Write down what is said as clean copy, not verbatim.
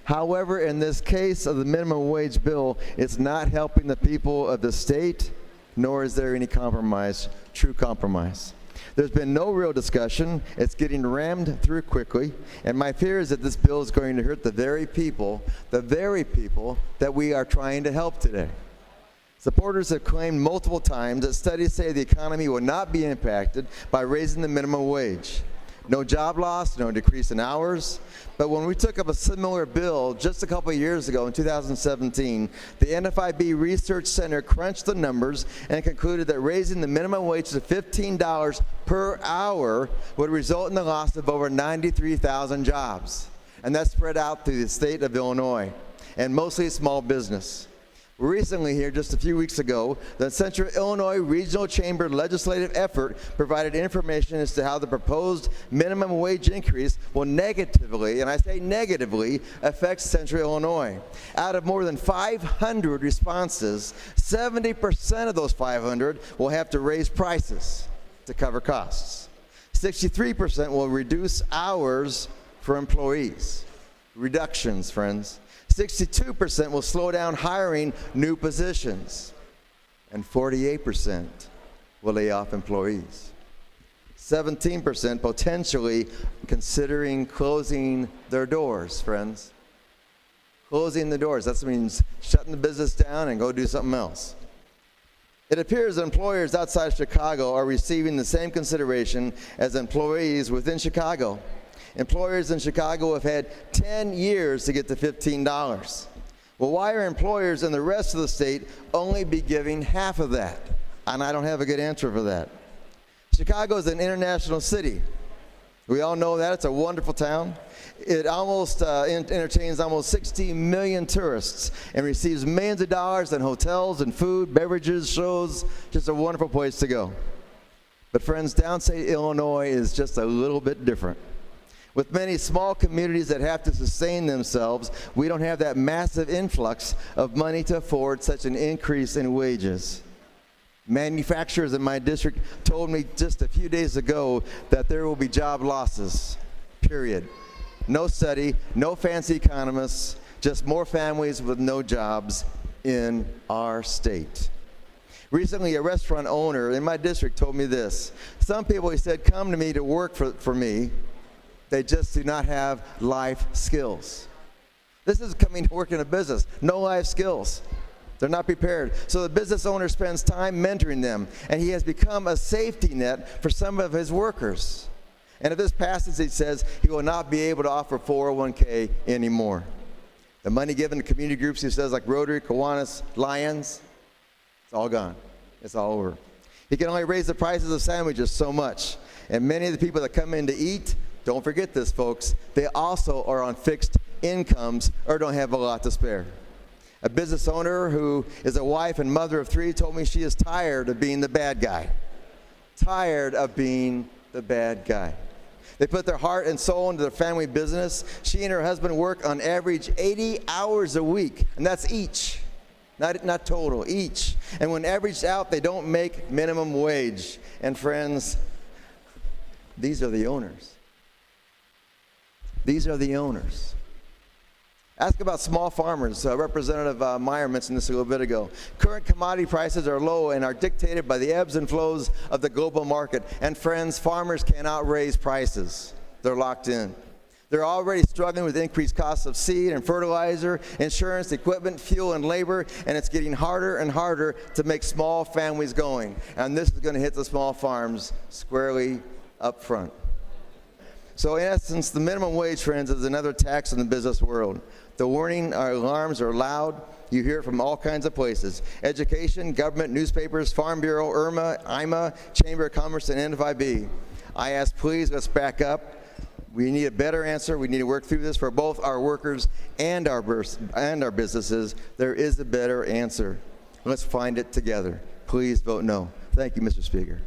However, in this case of the minimum wage bill, it's not helping the people of the state, nor is there any compromise, true compromise. There's been no real discussion. It's getting rammed through quickly, and my fear is that this bill is going to hurt the very people that we are trying to help today. Supporters have claimed multiple times that studies say the economy will not be impacted by raising the minimum wage. No job loss, no decrease in hours. But when we took up a similar bill just a couple of years ago in 2017, the NFIB Research Center crunched the numbers and concluded that raising the minimum wage to $15 per hour would result in the loss of over 93,000 jobs. And that's spread out through the state of Illinois, and mostly small business. Recently here, just a few weeks ago, the Central Illinois Regional Chamber legislative effort provided information as to how the proposed minimum wage increase will negatively, and I say negatively, affect Central Illinois. Out of more than 500 responses, 70% of those 500 will have to raise prices to cover costs. 63% will reduce hours for employees. Reductions, friends. 62% will slow down hiring new positions, and 48% will lay off employees. 17% potentially considering closing their doors, friends. Closing the doors, that means shutting the business down and go do something else. It appears that employers outside Chicago are receiving the same consideration as employees within Chicago. Employers in Chicago have had 10 years to get to $15. Well, why are employers in the rest of the state only be giving half of that? And I don't have a good answer for that. Chicago is an international city. We all know that. It's a wonderful town. It almost entertains almost 60 million tourists and receives millions of dollars in hotels and food, beverages, shows. Just a wonderful place to go. But friends, downstate Illinois is just a little bit different. With many small communities that have to sustain themselves, we don't have that massive influx of money to afford such an increase in wages. Manufacturers in my district told me just a few days ago that there will be job losses, period. No study, no fancy economists, just more families with no jobs in our state. Recently, a restaurant owner in my district told me this. Some people, he said, come to me to work for me. They just do not have life skills. This is coming to work in a business. No life skills. They're not prepared. So the business owner spends time mentoring them, and he has become a safety net for some of his workers. And if this passes, he says he will not be able to offer 401k anymore. The money given to community groups, he says, like Rotary, Kiwanis, Lions, it's all gone. It's all over. He can only raise the prices of sandwiches so much. And many of the people that come in to eat, don't forget this, folks, they also are on fixed incomes or don't have a lot to spare. A business owner who is a wife and mother of 3 told me she is tired of being the bad guy. Tired of being the bad guy. They put their heart and soul into their family business. She and her husband work on average 80 hours a week, and that's each. Not total, each. And when averaged out, they don't make minimum wage. And friends, these are the owners. These are the owners. Ask about small farmers. Representative Meyer mentioned this a little bit ago. Current commodity prices are low and are dictated by the ebbs and flows of the global market. And friends, farmers cannot raise prices. They're locked in. They're already struggling with increased costs of seed and fertilizer, insurance, equipment, fuel, and labor, and it's getting harder and harder to make small families going. And this is going to hit the small farms squarely up front. So in essence, the minimum wage, friends, is another tax in the business world. The warning alarms are loud. You hear it from all kinds of places. Education, government, newspapers, Farm Bureau, IRMA, IMA, Chamber of Commerce, and NFIB. I ask, please, let's back up. We need a better answer. We need to work through this for both our workers and our businesses. There is a better answer. Let's find it together. Please vote no. Thank you, Mr. Speaker.